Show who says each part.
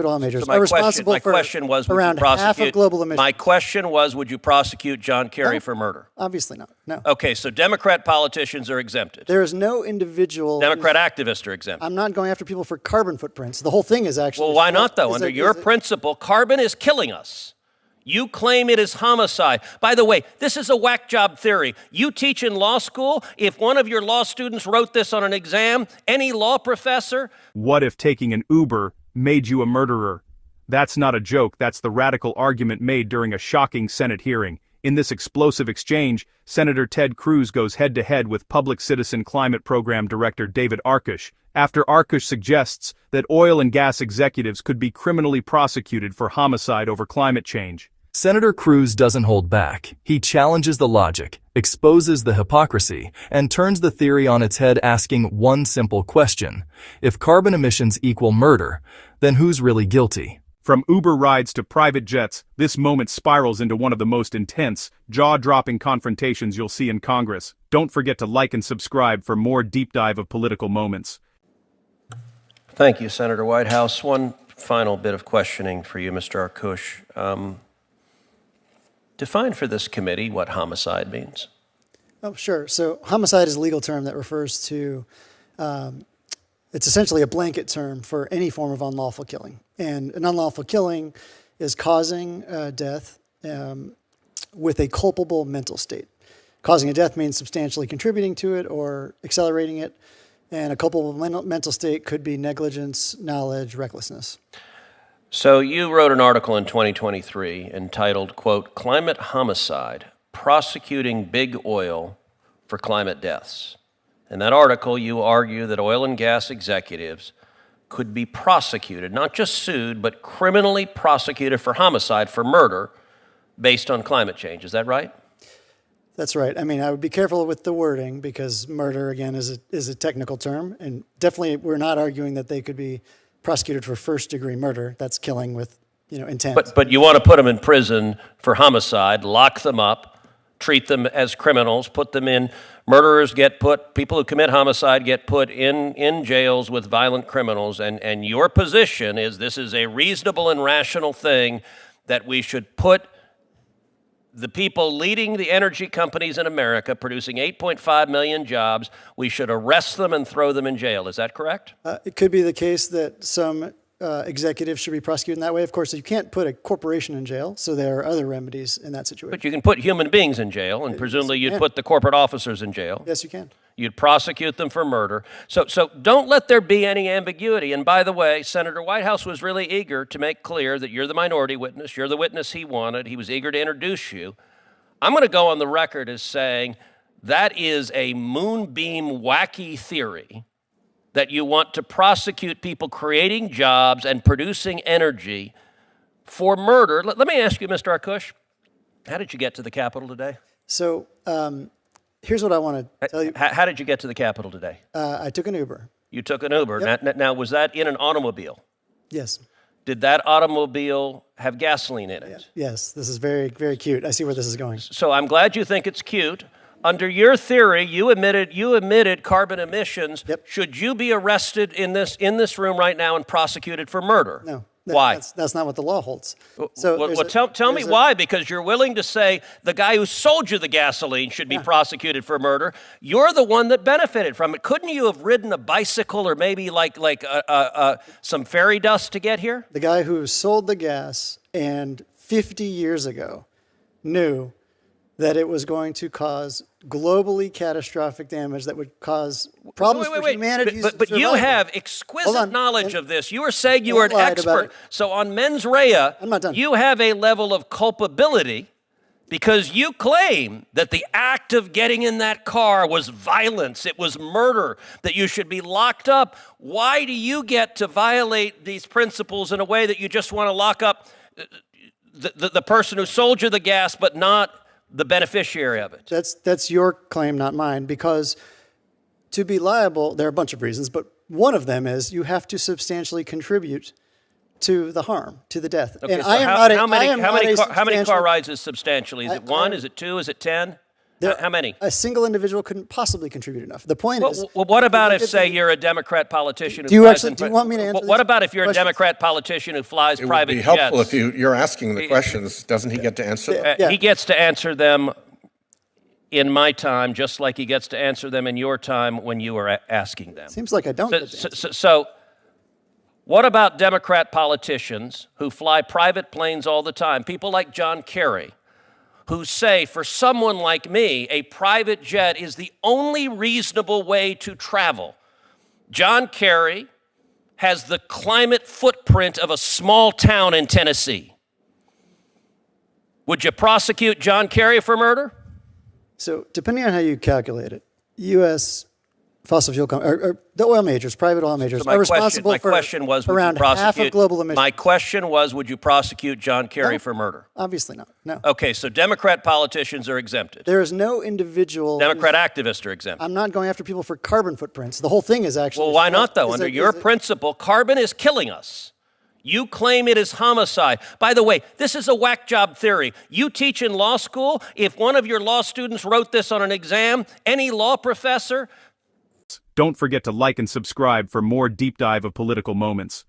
Speaker 1: Oil majors
Speaker 2: So
Speaker 1: are responsible
Speaker 2: my
Speaker 1: for
Speaker 2: question was,
Speaker 1: around half of global emissions.
Speaker 2: My question was, would you prosecute John Kerry for murder?
Speaker 1: Obviously not. No.
Speaker 2: Okay, so Democrat politicians are exempted.
Speaker 1: There is no individual.
Speaker 2: Democrat activists are exempted.
Speaker 1: I'm not going after people for carbon footprints. The whole thing is actually.
Speaker 2: Well, why not, though? Under your principle, carbon is killing us. You claim it is homicide. By the way, this is a whack job theory. You teach in law school. If one of your law students wrote this on an exam, any law professor.
Speaker 3: What if taking an Uber made you a murderer? That's not a joke. That's the radical argument made during a shocking Senate hearing. In this explosive exchange, Senator Ted Cruz goes head-to-head with Public Citizen Climate Program Director David Arkush, after Arkush suggests that oil and gas executives could be criminally prosecuted for homicide over climate change.
Speaker 4: Senator Cruz doesn't hold back. He challenges the logic, exposes the hypocrisy, and turns the theory on its head, asking one simple question. If carbon emissions equal murder, then who's really guilty?
Speaker 3: From Uber rides to private jets, this moment spirals into one of the most intense, jaw-dropping confrontations you'll see in Congress. Don't forget to like and subscribe for more deep dive of political moments.
Speaker 2: Thank you, Senator Whitehouse. One final bit of questioning for you, Mr. Arkush. Define for this committee what homicide means.
Speaker 1: Oh, sure. So homicide is a legal term that refers to, it's essentially a blanket term for any form of unlawful killing. And an unlawful killing is causing death with a culpable mental state. Causing a death means substantially contributing to it or accelerating it. And a culpable mental state could be negligence, knowledge, recklessness.
Speaker 2: So you wrote an article in 2023 entitled, quote, Climate Homicide, Prosecuting Big Oil for Climate Deaths. In that article, you argue that oil and gas executives could be prosecuted, not just sued, but criminally prosecuted for homicide, for murder, based on climate change. Is that right?
Speaker 1: That's right. I mean, I would be careful with the wording because murder, again, is a technical term. And definitely we're not arguing that they could be prosecuted for first-degree murder. That's killing with, intent.
Speaker 2: But you want to put them in prison for homicide, lock them up, treat them as criminals, put them in. Murderers get put, people who commit homicide get put in jails with violent criminals. And your position is this is a reasonable and rational thing that we should put the people leading the energy companies in America, producing 8.5 million jobs, we should arrest them and throw them in jail. Is that correct?
Speaker 1: It could be the case that some executives should be prosecuted in that way. Of course, you can't put a corporation in jail, so there are other remedies in that situation.
Speaker 2: But you can put human beings in jail, and presumably you'd put the corporate officers in jail.
Speaker 1: Yes, you can.
Speaker 2: You'd prosecute them for murder. So don't let there be any ambiguity. And by the way, Senator Whitehouse was really eager to make clear that you're the minority witness. You're the witness he wanted. He was eager to introduce you. I'm going to go on the record as saying that is a moonbeam wacky theory that you want to prosecute people creating jobs and producing energy for murder. Let me ask you, Mr. Arkush, how did you get to the Capitol today?
Speaker 1: So here's what I want to tell you.
Speaker 2: How did you get to the Capitol today?
Speaker 1: I took an Uber.
Speaker 2: You took an Uber.
Speaker 1: Yep.
Speaker 2: Now, was that in an automobile?
Speaker 1: Yes.
Speaker 2: Did that automobile have gasoline in it?
Speaker 1: Yes. This is very, very cute. I see where this is going.
Speaker 2: So I'm glad you think it's cute. Under your theory, you emitted carbon emissions.
Speaker 1: Yep.
Speaker 2: Should you be arrested in this room right now and prosecuted for murder?
Speaker 1: No.
Speaker 2: Why?
Speaker 1: That's not what the law holds.
Speaker 2: So tell me why, because you're willing to say the guy who sold you the gasoline should be prosecuted for murder. You're the one that benefited from it. Couldn't you have ridden a bicycle or maybe like some fairy dust to get here?
Speaker 1: The guy who sold the gas and 50 years ago knew that it was going to cause globally catastrophic damage that would cause problems for humanity.
Speaker 2: But you have exquisite knowledge of this. You were saying you were an expert. So on mens rea,
Speaker 1: I'm not done.
Speaker 2: You have a level of culpability because you claim that the act of getting in that car was violence, it was murder, that you should be locked up. Why do you get to violate these principles in a way that you just want to lock up the person who sold you the gas but not the beneficiary of it?
Speaker 1: That's your claim, not mine, because to be liable, there are a bunch of reasons, but one of them is you have to substantially contribute to the harm, to the death.
Speaker 2: Okay,
Speaker 1: and
Speaker 2: so how many car rides is substantially? Is it 1? Is it 2? Is it 10? How many?
Speaker 1: A single individual couldn't possibly contribute enough. The point is.
Speaker 2: Well, what about if, say, you're a Democrat politician who
Speaker 1: do you
Speaker 2: flies
Speaker 1: actually? Do you want me to answer?
Speaker 2: What about if you're a
Speaker 1: questions?
Speaker 2: Democrat politician who flies private
Speaker 5: It would be helpful
Speaker 2: jets?
Speaker 5: if you're asking the questions. Doesn't he get to answer them?
Speaker 1: Yeah.
Speaker 2: He gets to answer them in my time, just like he gets to answer them in your time when you are asking them.
Speaker 1: Seems like I don't. get to answer.
Speaker 2: So, what about Democrat politicians who fly private planes all the time? People like John Kerry, who say, for someone like me, a private jet is the only reasonable way to travel. John Kerry has the climate footprint of a small town in Tennessee. Would you prosecute John Kerry for murder?
Speaker 1: So, depending on how you calculate it, U.S. fossil fuel or the oil majors, private oil majors,
Speaker 2: So
Speaker 1: are responsible for around half of global emissions.
Speaker 2: My question was, would you prosecute John Kerry for murder?
Speaker 1: Obviously not. No.
Speaker 2: Okay, so Democrat politicians are exempted.
Speaker 1: There is no individual.
Speaker 2: Democrat activists are exempted.
Speaker 1: I'm not going after people for carbon footprints. The whole thing is actually.
Speaker 2: Well, why not, though? Under your principle, carbon is killing us. You claim it is homicide. By the way, this is a whack job theory. You teach in law school. If one of your law students wrote this on an exam, any law professor.
Speaker 3: Don't forget to like and subscribe for more deep dive of political moments.